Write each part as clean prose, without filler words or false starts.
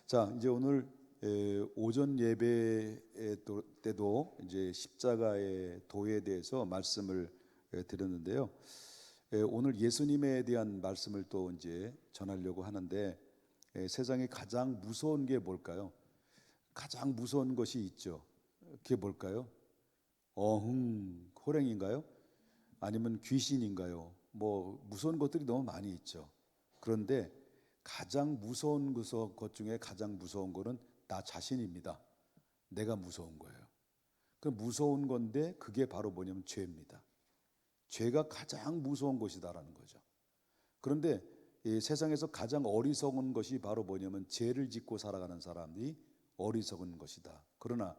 자, 이제 오늘 오전 예배 때도 이제 십자가의 도에 대해서 말씀을 드렸는데요. 오늘 예수님에 대한 말씀을 또 이제 전하려고 하는데, 세상에 가장 무서운 게 뭘까요? 가장 무서운 것이 있죠. 그게 뭘까요? 호랭인가요? 아니면 귀신인가요? 뭐 무서운 것들이 너무 많이 있죠. 그런데 가장 무서운 것 중에 가장 무서운 거는 나 자신입니다. 내가 무서운 거예요. 그 무서운 건데 그게 바로 뭐냐면 죄입니다. 죄가 가장 무서운 것이다라는 거죠. 그런데 이 세상에서 가장 어리석은 것이 바로 뭐냐면 죄를 짓고 살아가는 사람이 어리석은 것이다. 그러나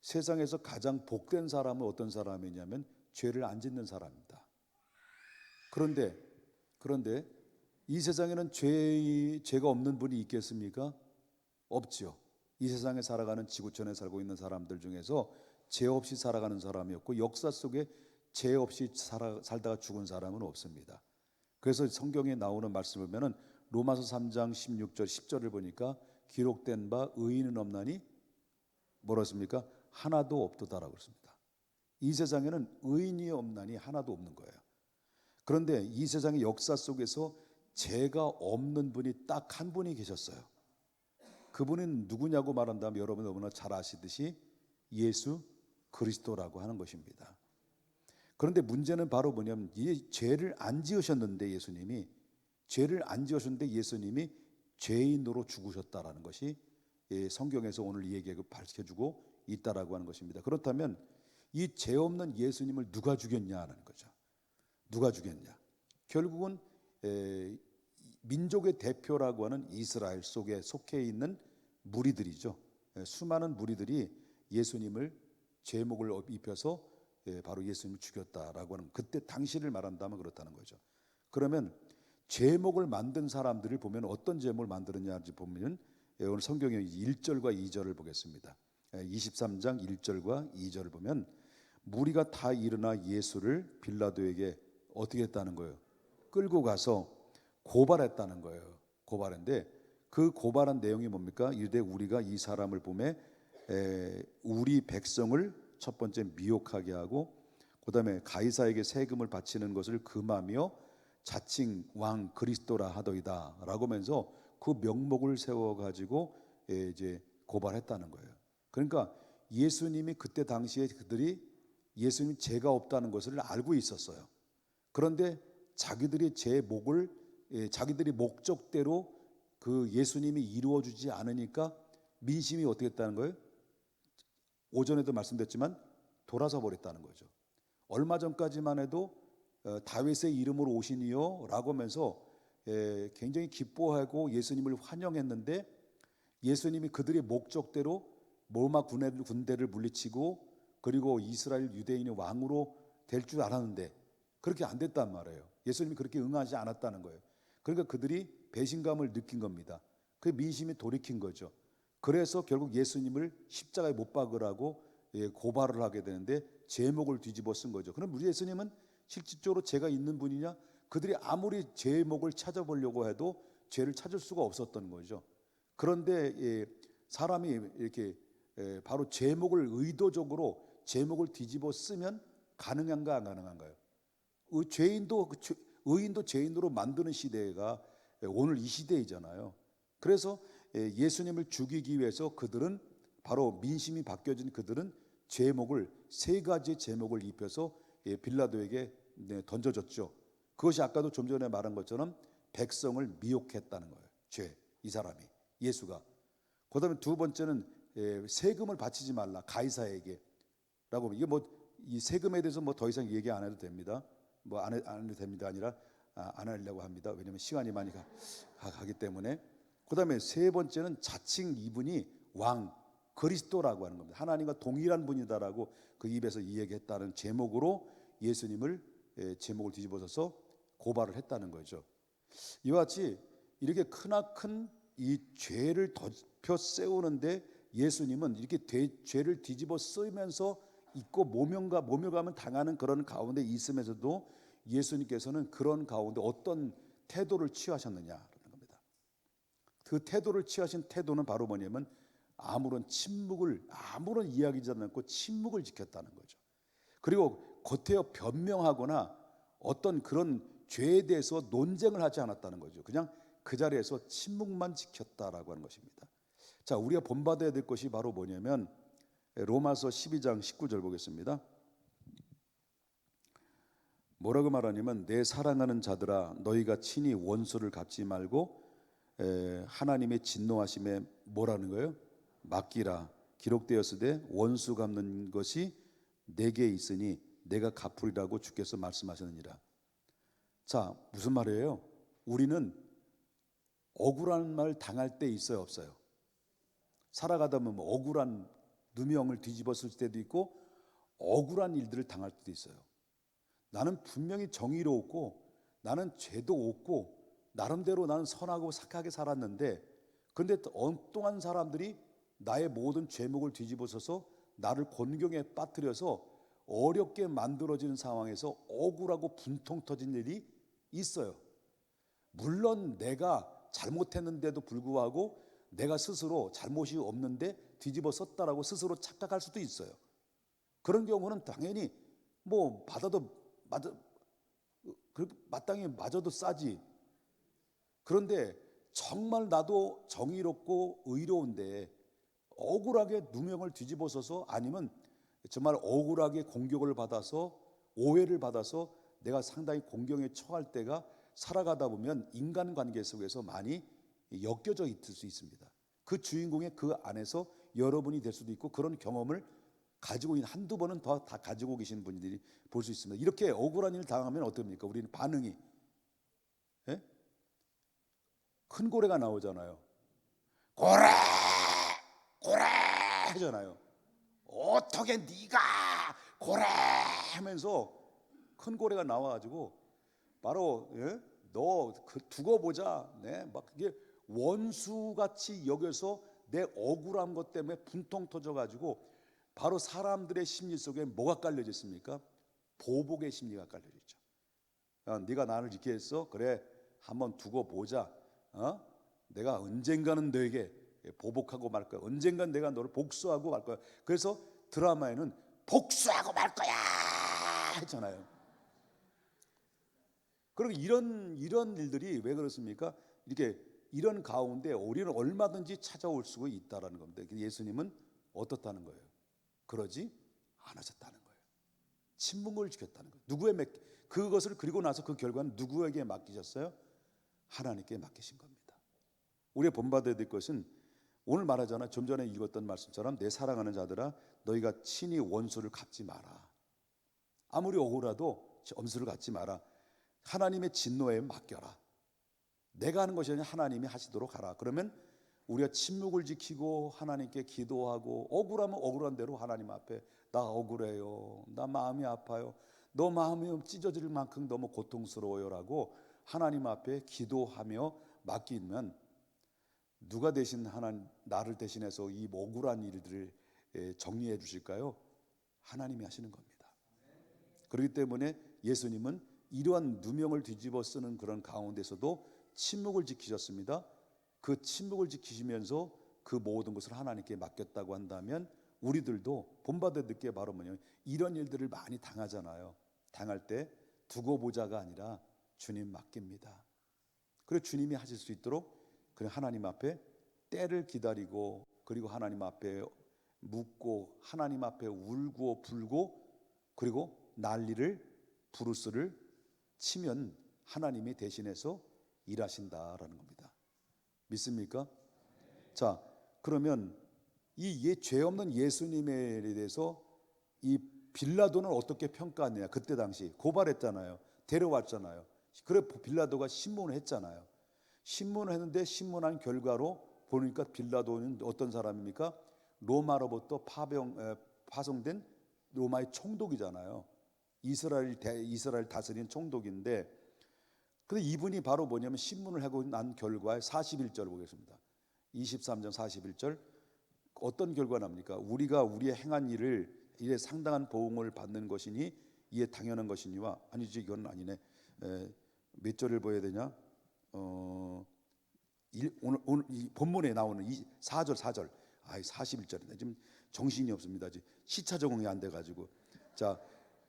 세상에서 가장 복된 사람은 어떤 사람이냐면 죄를 안 짓는 사람입니다. 그런데 이 세상에는 죄가 없는 분이 있겠습니까? 없죠. 이 세상에 살아가는 지구촌에 살고 있는 사람들 중에서 죄 없이 살아가는 사람이 없고, 역사 속에 죄 없이 살다가 죽은 사람은 없습니다. 그래서 성경에 나오는 말씀을 보면은 로마서 3장 16절 10절을 보니까 기록된 바 의인은 없나니 뭐라 했습니까? 하나도 없도다라고 그랬습니다. 이 세상에는 의인이 없나니 하나도 없는 거예요. 그런데 이 세상의 역사 속에서 죄가 없는 분이 딱 한 분이 계셨어요. 그분은 누구냐고 말한다면 여러분 너무나 잘 아시듯이 예수 그리스도라고 하는 것입니다. 그런데 문제는 바로 뭐냐면 이 죄를 안 지으셨는데 죄를 안 지으셨는데 예수님이 죄인으로 죽으셨다라는 것이 성경에서 오늘 이 얘기가 밝혀주고 있다라고 하는 것입니다. 그렇다면 이 죄 없는 예수님을 누가 죽였냐는 거죠. 누가 죽였냐? 결국은 민족의 대표라고 하는 이스라엘 속에 속해 있는 무리들이죠. 수많은 무리들이 예수님을 제목을 입혀서 바로 예수님을 죽였다라고 하는, 그때 당시를 말한다면 그렇다는 거죠. 그러면 제목을 만든 사람들을 보면 어떤 제목을 만들었냐 보면 오늘 성경의 1절과 2절을 보겠습니다. 23장 1절과 2절을 보면 무리가 다 일어나 예수를 빌라도에게 어떻게 했다는 거예요? 끌고 가서 고발했다는 거예요. 고발인데 그 고발한 내용이 뭡니까? 이르되 우리가 이 사람을 보매 우리 백성을 첫 번째 미혹하게 하고, 그 다음에 가이사에게 세금을 바치는 것을 금하며 자칭 왕 그리스도라 하더이다 라고 하면서 그 명목을 세워가지고 이제 고발했다는 거예요. 그러니까 예수님이 그때 당시에 그들이 예수님이 죄가 없다는 것을 알고 있었어요. 그런데 자기들이 자기들이 목적대로 그 예수님이 이루어주지 않으니까 민심이 어떻게 했다는 거예요? 오전에도 말씀드렸지만 돌아서 버렸다는 거죠. 얼마 전까지만 해도 다윗의 이름으로 오시니요 라고 하면서 굉장히 기뻐하고 예수님을 환영했는데, 예수님이 그들의 목적대로 로마 군대를 물리치고 그리고 이스라엘 유대인의 왕으로 될 줄 알았는데 그렇게 안 됐단 말이에요. 예수님이 그렇게 응하지 않았다는 거예요. 그러니까 그들이 배신감을 느낀 겁니다. 그 민심이 돌이킨 거죠. 그래서 결국 예수님을 십자가에 못 박으라고 고발을 하게 되는데 제목을 뒤집어 쓴 거죠. 그럼 우리 예수님은 실질적으로 죄가 있는 분이냐? 그들이 아무리 제목을 찾아보려고 해도 죄를 찾을 수가 없었던 거죠. 그런데 사람이 이렇게 바로 제목을 의도적으로 제목을 뒤집어 쓰면 가능한가 안 가능한가요? 의인도 죄인으로 만드는 시대가 오늘 이 시대이잖아요. 그래서 예수님을 죽이기 위해서 그들은 바로 민심이 바뀌어진 그들은 제목을 세 가지 제목을 입혀서 빌라도에게 던져줬죠. 그것이 아까도 좀 전에 말한 것처럼 백성을 미혹했다는 거예요. 이 사람이 예수가. 그다음에 두 번째는 세금을 바치지 말라 가이사에게라고. 이게 이 세금에 대해서 더 이상 얘기 안 해도 됩니다. 안 해도 됩니다 아니라 안 하려고 합니다. 왜냐하면 시간이 많이 가기 때문에. 그다음에 세 번째는 자칭 이분이 왕 그리스도라고 하는 겁니다. 하나님과 동일한 분이다라고 그 입에서 이야기했다는 제목으로 예수님을 제목을 뒤집어서 고발을 했다는 거죠. 이와 같이 이렇게 크나큰 이 죄를 덮여 세우는데 예수님은 이렇게 죄를 뒤집어 쓰면서 있고 모멸감을 당하는 그런 가운데 있으면서도 예수님께서는 그런 가운데 어떤 태도를 취하셨느냐라는 겁니다. 그 태도를 취하신 태도는 바로 뭐냐면 아무런 이야기하지 않고 침묵을 지켰다는 거죠. 그리고 겉에어 변명하거나 어떤 그런 죄에 대해서 논쟁을 하지 않았다는 거죠. 그냥 그 자리에서 침묵만 지켰다라고 하는 것입니다. 자, 우리가 본받아야 될 것이 바로 뭐냐면 로마서 12장 19절 보겠습니다. 뭐라고 말하냐면 내 사랑하는 자들아 너희가 친히 원수를 갚지 말고 하나님의 진노하심에 뭐라는 거예요? 맡기라. 기록되었으되 원수 갚는 것이 내게 있으니 내가 갚으리라고 주께서 말씀하셨느니라. 자, 무슨 말이에요? 우리는 억울한 말 당할 때 있어요, 없어요? 살아가다 보면 억울한 누명을 뒤집었을 때도 있고 억울한 일들을 당할 때도 있어요. 나는 분명히 정의로웠고 나는 죄도 없고 나름대로 나는 선하고 착하게 살았는데 그런데 엉뚱한 사람들이 나의 모든 죄목을 뒤집어서서 나를 곤경에 빠뜨려서 어렵게 만들어지는 상황에서 억울하고 분통 터진 일이 있어요. 물론 내가 잘못했는데도 불구하고 내가 스스로 잘못이 없는데 뒤집어 썼다라고 스스로 착각할 수도 있어요. 그런 경우는 당연히 뭐 마땅히 맞아도 싸지. 그런데 정말 나도 정의롭고 의로운데 억울하게 누명을 뒤집어 써서 아니면 정말 억울하게 공격을 받아서 오해를 받아서 내가 상당히 공경에 처할 때가 살아가다 보면 인간관계 속에서 많이 엮여져 있을 수 있습니다. 그 주인공의 그 안에서 여러분이 될 수도 있고 그런 경험을 가지고 있는 한두 번은 더 다 가지고 계신 분들이 볼 수 있습니다. 이렇게 억울한 일을 당하면 어떻습니까? 우리는 반응이 큰 고래가 나오잖아요. 고래 고래 하잖아요. 어떻게 네가 고래 하면서 큰 고래가 나와가지고 바로 너 두고 보자. 막 그게 원수같이 여겨서 내 억울한 것 때문에 분통 터져가지고 바로 사람들의 심리 속에 뭐가 깔려져 있습니까? 보복의 심리가 깔려져 있죠. 네가 나를 이렇게 했어? 그래, 한번 두고 보자. 내가 언젠가는 너에게 보복하고 말 거야. 언젠간 내가 너를 복수하고 말 거야. 그래서 드라마에는 복수하고 말 거야 했잖아요. 그리고 이런 일들이 왜 그렇습니까? 이렇게 이런 가운데 우리는 얼마든지 찾아올 수 있다라는 겁니다. 예수님은 어떻다는 거예요? 그러지 않으셨다는 거예요. 침묵을 지켰다는 거예요. 그것을 그리고 나서 그 결과는 누구에게 맡기셨어요? 하나님께 맡기신 겁니다. 우리가 본받아야 될 것은 오늘 말하잖아. 좀 전에 읽었던 말씀처럼 내 사랑하는 자들아 너희가 친히 원수를 갚지 마라. 아무리 억울해도 엄수를 갖지 마라. 하나님의 진노에 맡겨라. 내가 하는 것이 아니라 하나님이 하시도록 하라. 그러면 우리가 침묵을 지키고 하나님께 기도하고 억울하면 억울한 대로 하나님 앞에 나 억울해요. 나 마음이 아파요. 너 마음이 찢어질 만큼 너무 고통스러워요라고 하나님 앞에 기도하며 맡기면 누가 대신 나를 대신해서 이 억울한 일들을 정리해 주실까요? 하나님이 하시는 겁니다. 그렇기 때문에 예수님은 이러한 누명을 뒤집어 쓰는 그런 가운데서도 침묵을 지키셨습니다. 그 침묵을 지키시면서 그 모든 것을 하나님께 맡겼다고 한다면 우리들도 본받아야 될 게 바로 뭐냐면 이런 일들을 많이 당하잖아요. 당할 때 두고 보자가 아니라 주님 맡깁니다. 그리고 주님이 하실 수 있도록 그냥 하나님 앞에 때를 기다리고 그리고 하나님 앞에 묻고 하나님 앞에 울고 불고 그리고 난리를 부르스를 치면 하나님이 대신해서 일하신다라는 겁니다. 믿습니까? 자, 그러면 이 죄 없는 예수님에 대해서 이 빌라도는 어떻게 평가하느냐? 그때 당시 고발했잖아요. 데려왔잖아요. 그래 빌라도가 신문을 했잖아요. 신문을 했는데 신문한 결과로 보니까 빌라도는 어떤 사람입니까? 로마로부터 파송된 로마의 총독이잖아요. 이스라엘 다스린 총독인데 근데 이분이 바로 뭐냐면 신문을 하고 난 결과에 41절 보겠습니다. 23장 41절 어떤 결과 납니까? 우리가 우리의 행한 일에 상당한 보응을 받는 것이니 이에 당연한 것이니와 아니지 이건 아니네. 몇 절을 보여야 되냐? 오늘 이 본문에 나오는 이 4절 41절인데 지금 정신이 없습니다. 지금 시차 적응이 안 돼가지고. 자,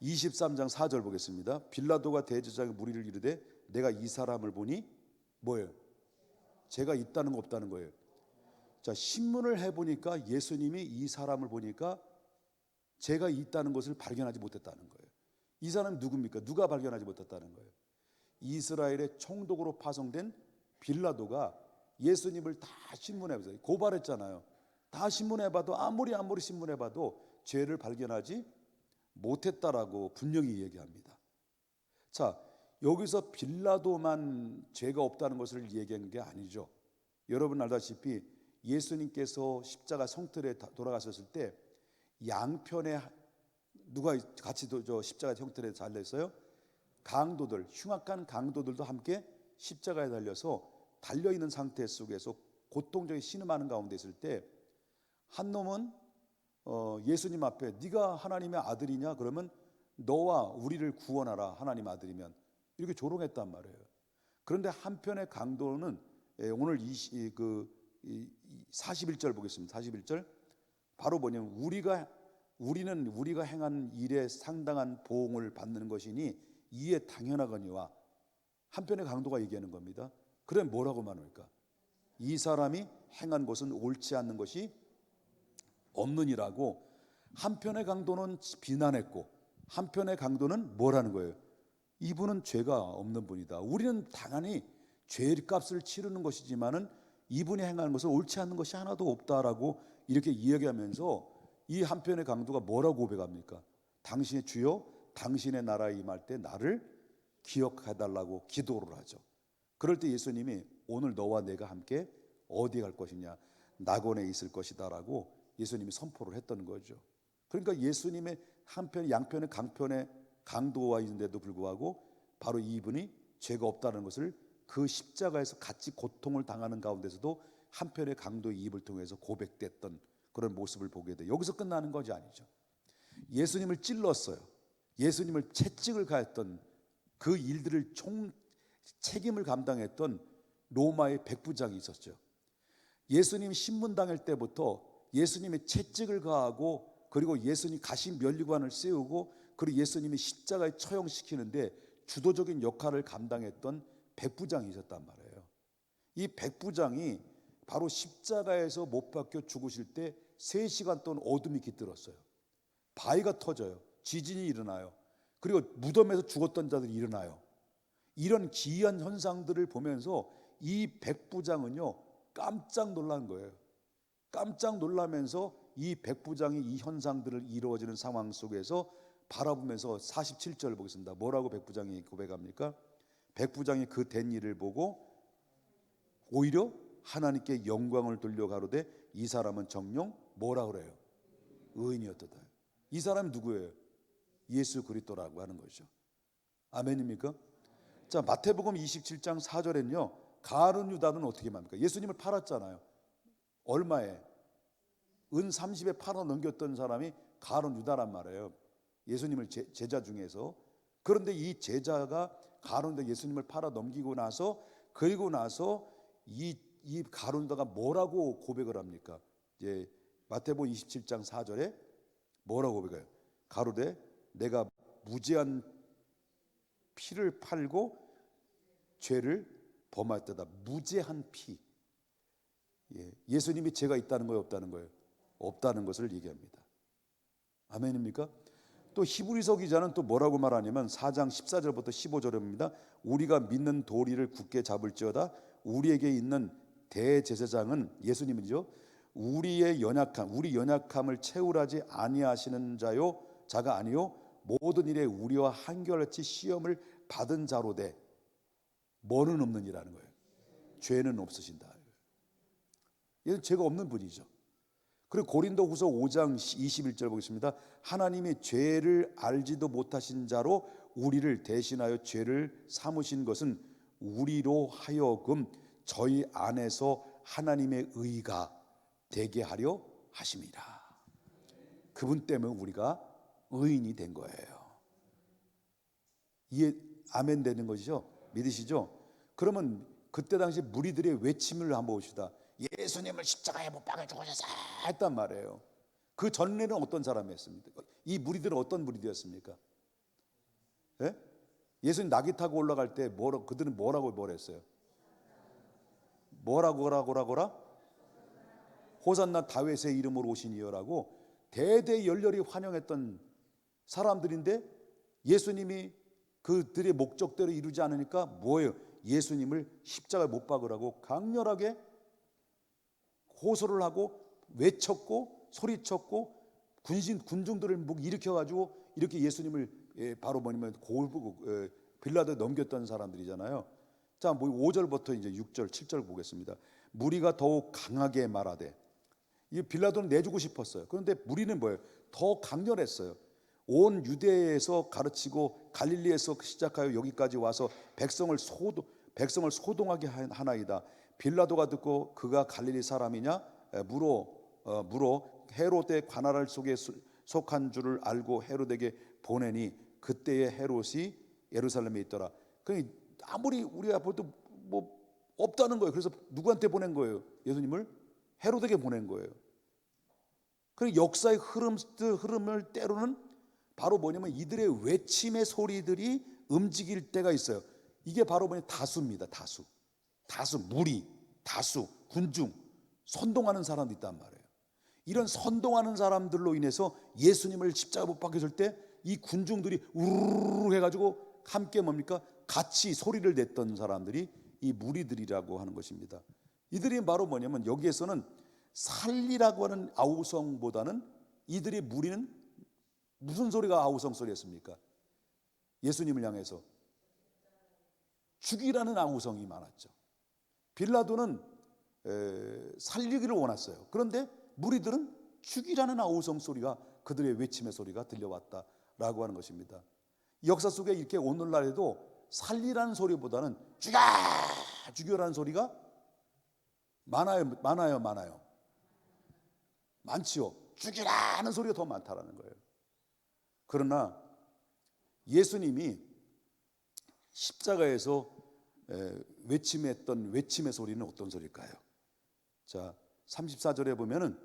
23장 4절 보겠습니다. 빌라도가 대제사장의 무리를 이르되 내가 이 사람을 보니 뭐예요? 죄가 있다는 거 없다는 거예요. 자, 신문을 해보니까 예수님이 이 사람을 보니까 죄가 있다는 것을 발견하지 못했다는 거예요. 이 사람이 누굽니까? 누가 발견하지 못했다는 거예요? 이스라엘의 총독으로 파송된 빌라도가 예수님을 다 신문해봐서 고발했잖아요. 다 신문해봐도 아무리 신문해봐도 죄를 발견하지 못했다라고 분명히 얘기합니다. 자, 여기서 빌라도만 죄가 없다는 것을 얘기한 게 아니죠. 여러분 알다시피 예수님께서 십자가 성틀에 돌아가셨을 때 양편에 누가 같이 저 십자가 성틀에 달렸어요? 강도들, 흉악한 강도들도 함께 십자가에 달려서 달려있는 상태 속에서 고통적인 신음하는 가운데 있을 때 한 놈은 예수님 앞에 네가 하나님의 아들이냐? 그러면 너와 우리를 구원하라, 하나님 아들이면, 이렇게 조롱했단 말이에요. 그런데 한편의 강도는 오늘 41절 보겠습니다. 41절 바로 뭐냐면 우리가 행한 일에 상당한 보응을 받는 것이니 이에 당연하거니와, 한편의 강도가 얘기하는 겁니다. 그래 뭐라고 말합니까? 이 사람이 행한 것은 옳지 않는 것이 없느니라고. 한편의 강도는 비난했고 한편의 강도는 뭐라는 거예요? 이분은 죄가 없는 분이다. 우리는 당연히 죄값을 치르는 것이지만은 이분이 행하는 것은 옳지 않는 것이 하나도 없다라고 이렇게 이야기하면서 이 한편의 강도가 뭐라고 고백합니까? 당신의 주여, 당신의 나라에 임할 때 나를 기억해달라고 기도를 하죠. 그럴 때 예수님이 오늘 너와 내가 함께 어디 갈 것이냐? 낙원에 있을 것이다라고 예수님이 선포를 했던 거죠. 그러니까 예수님의 한편 양편의 강편의 강도와 있는데도 불구하고 바로 이분이 죄가 없다는 것을 그 십자가에서 같이 고통을 당하는 가운데서도 한편의 강도의 입을 통해서 고백됐던 그런 모습을 보게 돼요. 여기서 끝나는 것이 아니죠. 예수님을 찔렀어요. 예수님을 채찍을 가했던 그 일들을 책임을 감당했던 로마의 백부장이 있었죠. 예수님 신문당할 때부터 예수님의 채찍을 가하고 그리고 예수님 가신 면류관을 세우고 그리고 예수님이 십자가에 처형시키는데 주도적인 역할을 감당했던 백부장이 있었단 말이에요. 이 백부장이 바로 십자가에서 못 박혀 죽으실 때 3시간 동안 어둠이 깃들었어요. 바위가 터져요. 지진이 일어나요. 그리고 무덤에서 죽었던 자들이 일어나요. 이런 기이한 현상들을 보면서 이 백부장은요 깜짝 놀란 거예요. 깜짝 놀라면서 이 백부장이 이 현상들을 이루어지는 상황 속에서 바라보면서 47절 보겠습니다. 뭐라고 백부장이 고백합니까? 백부장이 그 된 일을 보고 오히려 하나님께 영광을 돌려 가로되 이 사람은 정녕 뭐라 그래요? 의인이었도다. 이 사람이 누구예요? 예수 그리스도라고 하는 거죠. 아멘입니까? 자, 마태복음 27장 4절엔요 가룟 유다는 어떻게 합니까? 예수님을 팔았잖아요. 얼마에? 은 30에 팔아 넘겼던 사람이 가룟 유다란 말이에요. 예수님을 제자 중에서. 그런데 이 제자가 가룟 유다 예수님을 팔아 넘기고 나서 그리고 나서 이 가룟 유다가 뭐라고 고백을 합니까? 이제 마태복음 27장 4절에 뭐라고 고백해요? 가로되 내가 무죄한 피를 팔고 죄를 범하였다. 무죄한 피. 예수님이 죄가 있다는 거예요, 없다는 거예요? 없다는 것을 얘기합니다. 아멘입니까? 또 히브리서 기자는 또 뭐라고 말하냐면 4장 14절부터 15절입니다. 우리가 믿는 도리를 굳게 잡을지어다. 우리에게 있는 대제사장은 예수님이죠. 우리 연약함을 채울하지 아니하시는 자가 아니요 모든 일에 우리와 한결같이 시험을 받은 자로되 뭐는 없느니라는 거예요. 죄는 없으신다. 얘는 죄가 없는 분이죠. 그리고 고린도후서 5장 21절 보겠습니다. 하나님이 죄를 알지도 못하신 자로 우리를 대신하여 죄를 삼으신 것은 우리로 하여금 저희 안에서 하나님의 의가 되게 하려 하심이라. 그분 때문에 우리가 의인이 된 거예요. 이해 아멘 되는 것이죠? 믿으시죠? 그러면 그때 당시 무리들의 외침을 한번 봅시다. 예수님을 십자가에 못 박아 죽으셨어 했단 말이에요. 그 전에는 어떤 사람이었습니까? 이 무리들은 어떤 무리들이었습니까? 예? 예수님 낙이 타고 올라갈 때 그들은 뭐라고 했어요? 뭐라고라? 호산나 다윗의 이름으로 오시니요라고 대대 열렬히 환영했던 사람들인데, 예수님이 그들의 목적대로 이루지 않으니까 뭐예요? 예수님을 십자가에 못 박으라고 강렬하게 호소를 하고 외쳤고 소리쳤고 군중들을 일으켜 가지고 이렇게 예수님을 바로 빌라도에 넘겼던 사람들이잖아요. 자, 5절부터 이제 6절, 7절 보겠습니다. 무리가 더욱 강하게 말하되, 이 빌라도는 내주고 싶었어요. 그런데 무리는 뭐예요? 더 강렬했어요. 온 유대에서 가르치고 갈릴리에서 시작하여 여기까지 와서 백성을 소동하게 하나이다. 빌라도가 듣고 그가 갈릴리 사람이냐 물어 헤롯의 관할 속에 속한 줄을 알고 헤롯에게 보내니 그때의 헤롯이 예루살렘에 있더라. 그러니 아무리 우리가 봐도 뭐 없다는 거예요. 그래서 누구한테 보낸 거예요? 예수님을 헤롯에게 보낸 거예요. 그 역사의 흐름을 때로는 바로 뭐냐면 이들의 외침의 소리들이 움직일 때가 있어요. 이게 바로 다수입니다. 다수, 무리, 다수, 군중, 선동하는 사람도 있단 말이에요. 이런 선동하는 사람들로 인해서 예수님을 십자가 못 박혔을 때 이 군중들이 우르르 해가지고 함께 뭡니까? 같이 소리를 냈던 사람들이 이 무리들이라고 하는 것입니다. 이들이 바로 뭐냐면 여기에서는 살리라고 하는 아우성보다는 이들의 무리는 무슨 소리가 아우성 소리였습니까? 예수님을 향해서 죽이라는 아우성이 많았죠. 빌라도는 살리기를 원했어요. 그런데 무리들은 죽이라는 아우성 소리가, 그들의 외침의 소리가 들려왔다라고 하는 것입니다. 역사 속에 이렇게 오늘날에도 살리라는 소리보다는 죽여라는 소리가 많아요. 많지요. 죽이라는 소리가 더 많다라는 거예요. 그러나 예수님이 십자가에서 외침했던 외침의 소리는 어떤 소리일까요? 자, 34절에 보면은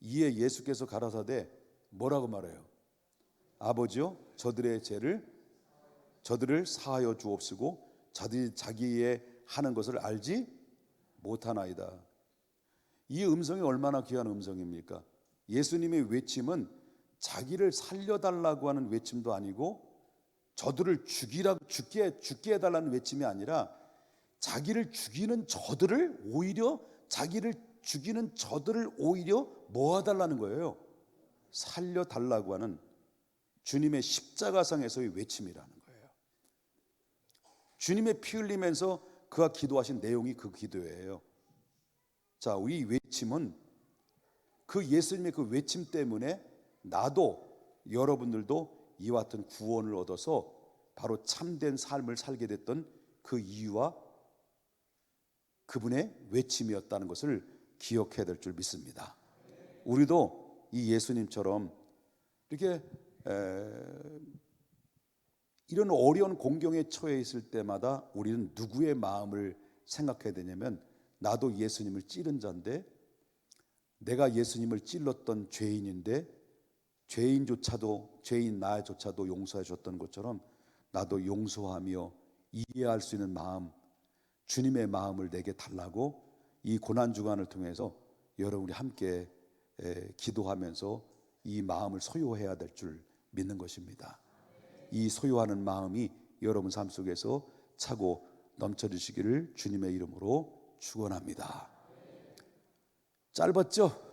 이에 예수께서 가라사대 뭐라고 말해요? 아버지요, 저들을 사하여 주옵시고 자기의 하는 것을 알지 못하나이다. 이 음성이 얼마나 귀한 음성입니까? 예수님의 외침은 자기를 살려달라고 하는 외침도 아니고 저들을 죽게 해달라는 외침이 아니라 자기를 죽이는 저들을 오히려 모아달라는 거예요. 살려달라고 하는 주님의 십자가상에서의 외침이라는 거예요. 주님의 피 흘리면서 그가 기도하신 내용이 그 기도예요. 자, 이 외침은 그 예수님의 그 외침 때문에 나도 여러분들도 이와 같은 구원을 얻어서 바로 참된 삶을 살게 됐던 그 이유와 그분의 외침이었다는 것을 기억해야 될 줄 믿습니다. 우리도 이 예수님처럼 이렇게 이런 어려운 공경에 처해 있을 때마다 우리는 누구의 마음을 생각해야 되냐면, 나도 예수님을 찌른 자인데, 내가 예수님을 찔렀던 죄인인데, 죄인 나조차도 용서해 줬던 것처럼 나도 용서하며 이해할 수 있는 마음, 주님의 마음을 내게 달라고 이 고난주간을 통해서 여러분이 함께 기도하면서 이 마음을 소유해야 될 줄 믿는 것입니다. 이 소유하는 마음이 여러분 삶 속에서 차고 넘쳐주시기를 주님의 이름으로 축원합니다. 짧았죠?